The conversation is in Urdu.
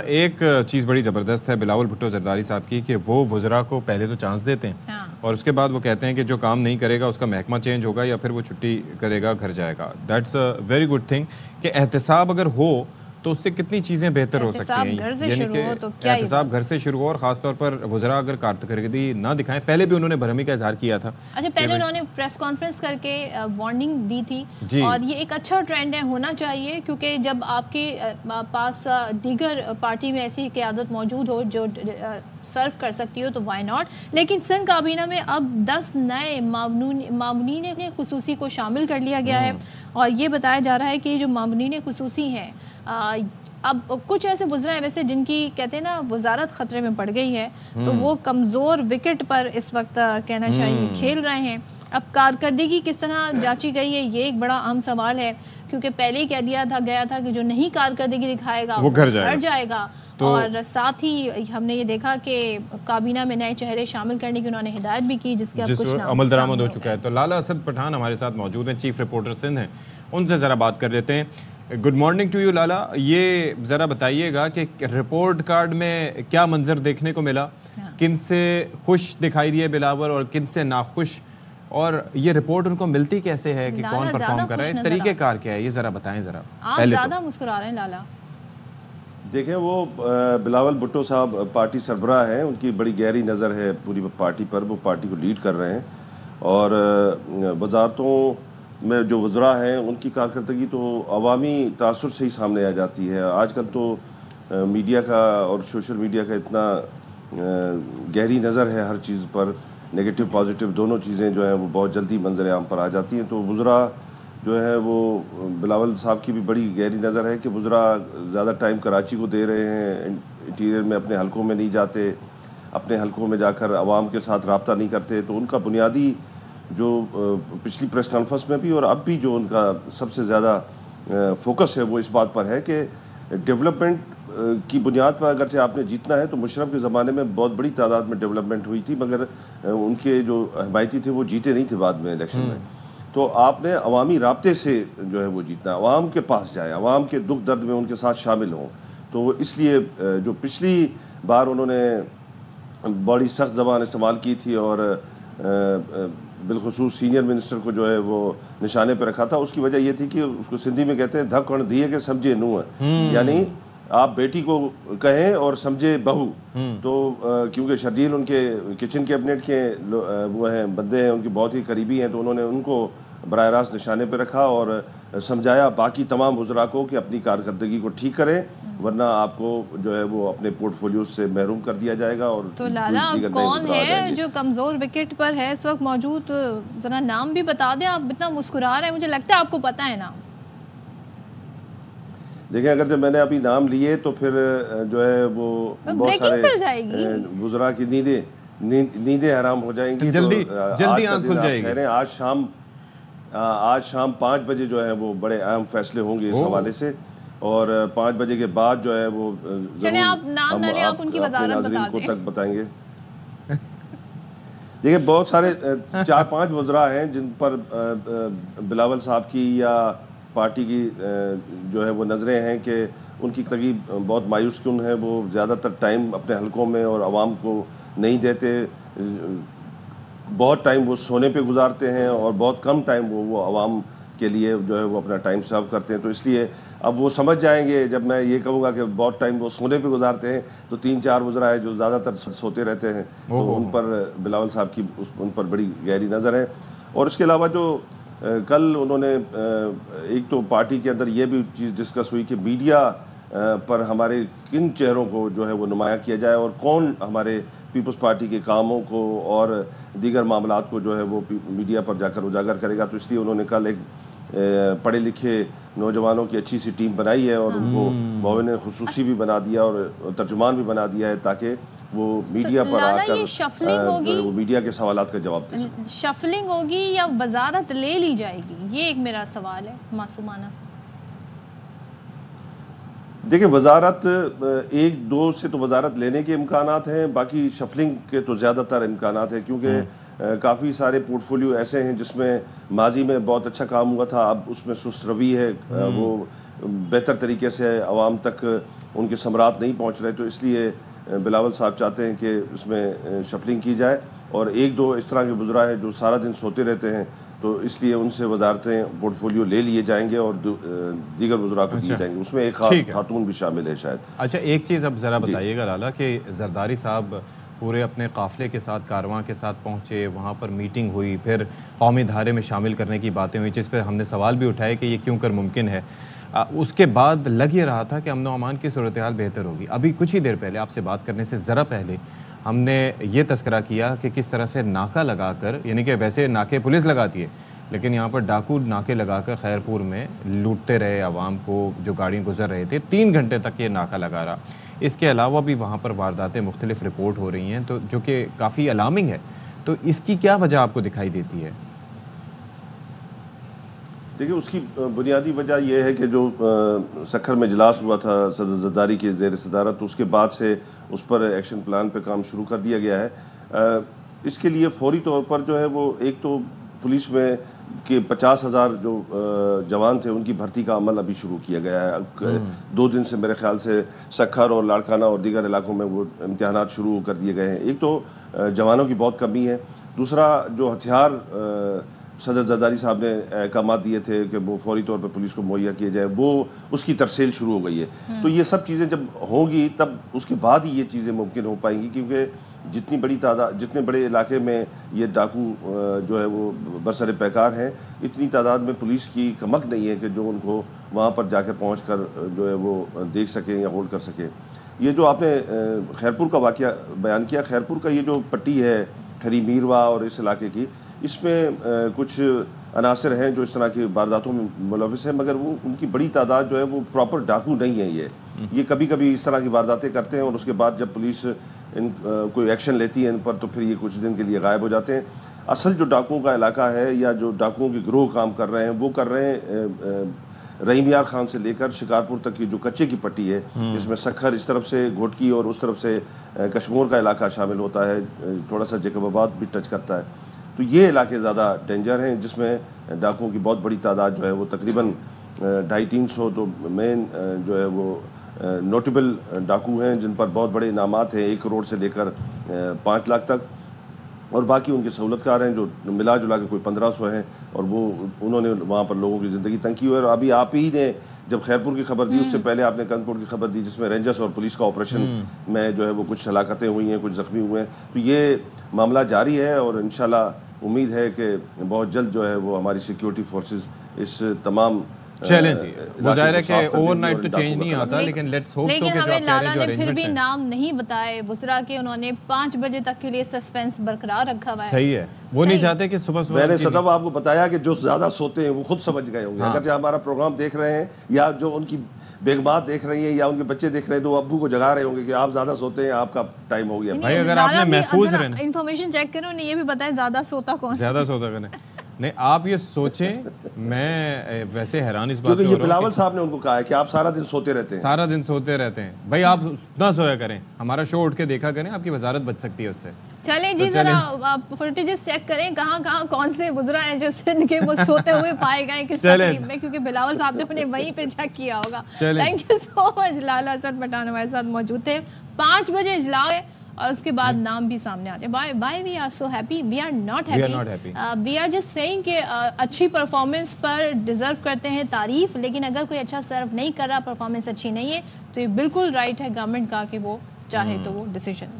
ایک چیز بڑی زبردست ہے بلاول بھٹو زرداری صاحب کی کہ وہ وزراء کو پہلے تو چانس دیتے ہیں اور اس کے بعد وہ کہتے ہیں کہ جو کام نہیں کرے گا اس کا محکمہ چینج ہوگا یا پھر وہ چھٹی کرے گا گھر جائے گا. That's a very good thing کہ احتساب اگر ہو تو اس سے کتنی چیزیں بہتر ہو سکتی ہیں. یعنی کہ احتساب گھر سے شروع ہو اور خاص طور پر وزراء اگر کارکردگی نہ دکھائیں. پہلے بھی انہوں نے بھرمی کا اظہار کیا تھا. اچھا پہلے انہوں نے پریس کانفرنس کر کے وارننگ دی تھی اور یہ ایک اچھا ٹرینڈ ہے, ہونا چاہیے کیونکہ جب آپ کے پاس دیگر پارٹی میں ایسی قیادت موجود ہو جو سرو کر سکتی ہو تو وائی ناٹ. لیکن سندھ کابینہ میں اب 10 نئے معاونین خصوصی کو شامل کر لیا گیا ہے اور یہ بتایا جا رہا ہے کہ جو معاونین خصوصی ہیں اب کچھ ایسے وزراء ہیں ویسے جن کی کہتے ہیں نا وزارت خطرے میں پڑ گئی ہے تو وہ کمزور وکٹ پر اس وقت کہنا چاہیے کھیل رہے ہیں. اب کارکردگی کس طرح جانچی گئی ہے یہ ایک بڑا اہم سوال ہے کیونکہ پہلے ہی کہہ دیا گیا تھا کہ جو نہیں کارکردگی دکھائے گا وہ گھر جائے گا. اور ساتھ ہی ہم نے یہ دیکھا کہ کابینہ میں نئے چہرے شامل کرنے کی انہوں نے ہدایت بھی کی جس کے اب کچھ عمل درآمد ہو چکا ہے. تو لالا اسد پٹھان ہمارے ساتھ موجود ہیں, چیف رپورٹر سندھ ہیں, ان سے ذرا بات کر لیتے ہیں. گڈ مارننگ ٹو یو لالا. یہ ذرا بتائیے گا کہ رپورٹ کارڈ میں کیا منظر دیکھنے کو ملا, کن سے خوش دکھائی دیے بلاول اور کن سے ناخوش, اور یہ رپورٹ ان کو ملتی کیسے ہے کہ کون پرفارم کر رہا ہے, طریقہ کار کیا ہے, یہ ذرا بتائیں. ذرا آپ زیادہ مسکرا رہے ہیں لالا. دیکھیں وہ بلاول بھٹو صاحب پارٹی سربراہ ہیں, ان کی بڑی گہری نظر ہے پوری پارٹی پر, وہ پارٹی کو لیڈ کر رہے ہیں اور وزارتوں میں جو وزراء ہیں ان کی کارکردگی تو عوامی تاثر سے ہی سامنے آ جاتی ہے. آج کل تو میڈیا کا اور سوشل میڈیا کا اتنا گہری نظر ہے ہر چیز پر, نگیٹو پازیٹیو دونوں چیزیں جو ہیں وہ بہت جلدی منظر عام پر آ جاتی ہیں. تو وزراء جو ہے وہ بلاول صاحب کی بھی بڑی گہری نظر ہے کہ وزراء زیادہ ٹائم کراچی کو دے رہے ہیں, انٹیریئر میں اپنے حلقوں میں نہیں جاتے, اپنے حلقوں میں جا کر عوام کے ساتھ رابطہ نہیں کرتے. تو ان کا بنیادی جو پچھلی پریس کانفرنس میں بھی اور اب بھی جو ان کا سب سے زیادہ فوکس ہے وہ اس بات پر ہے کہ ڈیولپمنٹ کی بنیاد پر اگرچہ آپ نے جیتنا ہے, تو مشرف کے زمانے میں بہت بڑی تعداد میں ڈیولپمنٹ ہوئی تھی مگر ان کے جو حمایتی تھے وہ جیتے نہیں تھے بعد میں الیکشن میں. تو آپ نے عوامی رابطے سے جو ہے وہ جیتنا, عوام کے پاس جائے, عوام کے دکھ درد میں ان کے ساتھ شامل ہوں. تو اس لیے جو پچھلی بار انہوں نے بڑی سخت زبان استعمال کی تھی اور بالخصوص سینئر منسٹر کو جو ہے وہ نشانے پہ رکھا تھا, اس کی وجہ یہ تھی کہ اس کو سندھی میں کہتے ہیں دھکڑ دیے کہ سمجھے نو ہے, یعنی آپ بیٹی کو کہیں اور سمجھے بہو. تو کیونکہ شرجیل ان کے کچن کیبنٹ کے وہ ہیں بندے ہیں, ان کے بہت ہی قریبی ہیں, تو انہوں نے ان کو براہ راست نشانے پہ رکھا اور سمجھایا باقی تمام وزراء کو کہ اپنی کارکردگی کو ٹھیک کریں ورنہ آپ کو جو ہے وہ اپنے پورٹ فولیو سے محروم کر دیا جائے گا. اور تو لالا کون ہے جو کمزور وکٹ پر ہے اس وقت موجود, ذرا نام بھی بتا دیں. آپ اتنا مسکرا رہے ہیں, مجھے لگتا ہے آپ کو پتہ ہے نام. دیکھیں اگر جب میں نے ابھی نام لیے تو پھر جو ہے وہ بہت سارے وزراء کی نیندیں حرام ہو جائیں گی. جلدی آنکھ کھل جائے گی. آج شام 5 بجے جو ہے وہ بڑے اہم فیصلے ہوں گے اس حوالے سے, اور 5 بجے کے بعد جو ہے وہ چلیں آپ نام نہ لیں, آپ ان کی وزارت بتا دیں, کو تک بتائیں گے. دیکھیں بہت سارے 4-5 وزراء ہیں جن پر بلاول صاحب کی یا پارٹی کی جو ہے وہ نظریں ہیں کہ ان کی ترغیب بہت مایوس کن ہے. وہ زیادہ تر ٹائم اپنے حلقوں میں اور عوام کو نہیں دیتے, بہت ٹائم وہ سونے پہ گزارتے ہیں اور بہت کم ٹائم وہ عوام کے لیے جو ہے وہ اپنا ٹائم سرو کرتے ہیں. تو اس لیے اب وہ سمجھ جائیں گے جب میں یہ کہوں گا کہ بہت ٹائم وہ سونے پہ گزارتے ہیں, تو 3-4 وزراء ہیں جو زیادہ تر سوتے رہتے ہیں, تو ان پر بلاول صاحب کی ان پر بڑی گہری نظر ہے. اور اس کے علاوہ جو کل انہوں نے ایک تو پارٹی کے اندر یہ بھی چیز ڈسکس ہوئی کہ میڈیا پر ہمارے کن چہروں کو جو ہے وہ نمایاں کیا جائے اور کون ہمارے پیپلز پارٹی کے کاموں کو اور دیگر معاملات کو جو ہے وہ میڈیا پر جا کر اجاگر کرے گا. تو اس لیے انہوں نے کل ایک پڑھے لکھے نوجوانوں کی اچھی سی ٹیم بنائی ہے اور ان کو معاون خصوصی بھی بنا دیا اور ترجمان بھی بنا دیا ہے تاکہ وہ میڈیا پر آ کر جو ہے وہ میڈیا کے سوالات کا جواب دے سکیں. شفلنگ ہوگی یا وزارت لے لی جائے گی, یہ ایک میرا سوال ہے معصومانہ سے. دیکھیں وزارت ایک دو سے تو وزارت لینے کے امکانات ہیں، باقی شفلنگ کے تو زیادہ تر امکانات ہیں، کیونکہ کافی سارے پورٹ فولیو ایسے ہیں جس میں ماضی میں بہت اچھا کام ہوا تھا، اب اس میں سست روی ہے، وہ بہتر طریقے سے عوام تک ان کے ثمرات نہیں پہنچ رہے، تو اس لیے بلاول صاحب چاہتے ہیں کہ اس میں شفلنگ کی جائے، اور ایک دو اس طرح کے وزراء ہیں جو سارا دن سوتے رہتے ہیں، تو اس لیے ان سے وزارتیں پورٹ فولیو لے لیے جائیں گے اور دیگر وزراء کو دیے جائیں گے، اس میں ایک خاتون بھی شامل ہے شاید۔ اچھا ایک چیز اب ذرا بتائیے گا لالا کہ زرداری صاحب پورے اپنے قافلے کے ساتھ کارواں کے ساتھ پہنچے، وہاں پر میٹنگ ہوئی، پھر قومی دھارے میں شامل کرنے کی باتیں ہوئی، جس پہ ہم نے سوال بھی اٹھائے کہ یہ کیوں کر ممکن ہے۔ اس کے بعد لگ یہ رہا تھا کہ امن و امان کی صورتحال بہتر ہوگی۔ ابھی کچھ ہی دیر پہلے آپ سے بات کرنے سے ذرا پہلے ہم نے یہ تذکرہ کیا کہ کس طرح سے ناکہ لگا کر، یعنی کہ ویسے ناکے پولیس لگاتی ہے لیکن یہاں پر ڈاکو ناکے لگا کر خیرپور میں لوٹتے رہے عوام کو جو گاڑیاں گزر رہے تھے، 3 گھنٹے تک یہ ناکہ لگا رہا۔ اس کے علاوہ بھی وہاں پر وارداتیں مختلف رپورٹ ہو رہی ہیں تو جو کہ کافی الارمنگ ہے، تو اس کی کیا وجہ آپ کو دکھائی دیتی ہے؟ دیکھیں اس کی بنیادی وجہ یہ ہے کہ جو سکھر میں اجلاس ہوا تھا صدر زرداری کے زیر صدارت، تو اس کے بعد سے اس پر ایکشن پلان پہ کام شروع کر دیا گیا ہے۔ اس کے لیے فوری طور پر جو ہے وہ ایک تو پولیس میں کہ 50,000 جو جوان تھے ان کی بھرتی کا عمل ابھی شروع کیا گیا ہے۔ 2 دن سے میرے خیال سے سکھر اور لاڑکانہ اور دیگر علاقوں میں وہ امتحانات شروع کر دیے گئے ہیں۔ ایک تو جوانوں کی بہت کمی ہے، دوسرا جو ہتھیار صدر زرداری صاحب نے احکامات دیے تھے کہ وہ فوری طور پہ پولیس کو مہیا کیے جائے، وہ اس کی ترسیل شروع ہو گئی ہے۔ تو یہ سب چیزیں جب ہوں گی تب اس کے بعد ہی یہ چیزیں ممکن ہو پائیں گی، کیونکہ جتنی بڑی تعداد، جتنے بڑے علاقے میں یہ ڈاکو جو ہے وہ برسر پیکار ہیں، اتنی تعداد میں پولیس کی کمک نہیں ہے کہ جو ان کو وہاں پر جا کے پہنچ کر جو ہے وہ دیکھ سکیں یا ہولڈ کر سکیں۔ یہ جو آپ نے خیرپور کا واقعہ بیان کیا، خیرپور کا یہ جو پٹی ہے کھری میروا اور اس علاقے کی، اس میں کچھ عناصر ہیں جو اس طرح کی وارداتوں میں ملوث ہیں، مگر وہ ان کی بڑی تعداد جو ہے وہ پراپر ڈاکو نہیں ہے۔ یہ کبھی کبھی اس طرح کی وارداتیں کرتے ہیں اور اس کے بعد جب پولیس کوئی ایکشن لیتی ہے ان پر تو پھر یہ کچھ دن کے لیے غائب ہو جاتے ہیں۔ اصل جو ڈاکوؤں کا علاقہ ہے یا جو ڈاکوؤں کے گروہ کام کر رہے ہیں وہ کر رہے ہیں رحیم یار خان سے لے کر شکارپور تک کی جو کچے کی پٹی ہے، جس میں سکھر اس طرف سے گھوٹکی اور اس طرف سے کشمور کا علاقہ شامل ہوتا ہے، تھوڑا سا جیکب آباد بھی ٹچ کرتا ہے، تو یہ علاقے زیادہ ڈینجر ہیں جس میں ڈاکوؤں کی بہت بڑی تعداد جو ہے وہ تقریباً 250-300 تو مین جو ہے وہ نوٹیبل ڈاکو ہیں جن پر بہت بڑے انعامات ہیں، 1 کروڑ سے لے کر 5 لاکھ تک، اور باقی ان کے سہولت کار ہیں جو ملا جلا کے کوئی 1500 ہیں، اور وہ انہوں نے وہاں پر لوگوں کی زندگی تنگ کی ہوئی ہے۔ اور ابھی آپ ہی نے جب خیرپور کی خبر دی، اس سے پہلے آپ نے کنگپور کی خبر دی جس میں رینجرز اور پولیس کا آپریشن میں جو ہے وہ کچھ ہلاکتیں ہوئی ہیں، کچھ زخمی ہوئے ہیں، تو یہ معاملہ جاری ہے اور انشاءاللہ امید ہے کہ بہت جلد جو ہے وہ ہماری سیکیورٹی فورسز اس تمام چیلنج وہ ظاہر ہے کہ اوور نائٹ تو چینج نہیں آتا، لیکن لیٹس ہوپ سو کہ جو ہمیں لالا نے پھر بھی نام نہیں بتائے وزراء کے، انہوں نے 5 بجے تک کے لیے سسپینس برقرار رکھا ہوا ہے۔ صحیح ہے، وہ نہیں چاہتے کہ صبح میں نے صدف آپ کو بتایا کہ جو زیادہ سوتے ہیں وہ خود سمجھ گئے ہوں گے، اگر جو ہمارا پروگرام دیکھ رہے ہیں یا جو ان کی بیگمات دیکھ رہی ہیں یا ان کے بچے دیکھ رہے ہیں تو وہ ابو کو جگا رہے ہوں گے کہ آپ زیادہ سوتے ہیں، آپ کا ٹائم ہو گیا۔ بھائی اگر آپ نے محفوظ رہنا، انفارمیشن چیک کرو، انہیں یہ بھی بتائے زیادہ سوتا کون، زیادہ سوتا کون ہے۔ نہیں آپ یہ سوچیں، میں ویسے حیران اس بات کیونکہ یہ بلاول صاحب نے ان کو کہا ہے کہ آپ سارا دن سوتے رہتے ہیں، سارا دن سوتے رہتے ہیں، بھائی آپ نہ سویا کریں، ہمارا شو اٹھ کے دیکھا کریں، آپ کی وزارت بچ سکتی ہے اس سے۔ چلیں جی ذرا فوٹیجز چیک کریں کہاں کہاں کون سے وزراء ہیں جو سندھ کے وہ سوتے ہوئے پائے گئے کس تقریب میں، کیونکہ بلاول صاحب نے انہیں وہیں پہ چیک کیا ہوگا۔ تھینک یو سو مچ، لالا اسد پٹھان ہمارے ساتھ موجود تھے۔ 5 بجے اجلاس ہے اور اس کے بعد نام بھی سامنے آتے ہیں۔ Why we are so happy? We are not happy. We are just saying کہ اچھی پرفارمنس پر ڈیزرو کرتے ہیں تعریف، لیکن اگر کوئی اچھا سرو نہیں کر رہا، پرفارمنس اچھی نہیں ہے، تو یہ بالکل رائٹ ہے گورنمنٹ کا کہ وہ چاہے تو وہ ڈیسیژن لے۔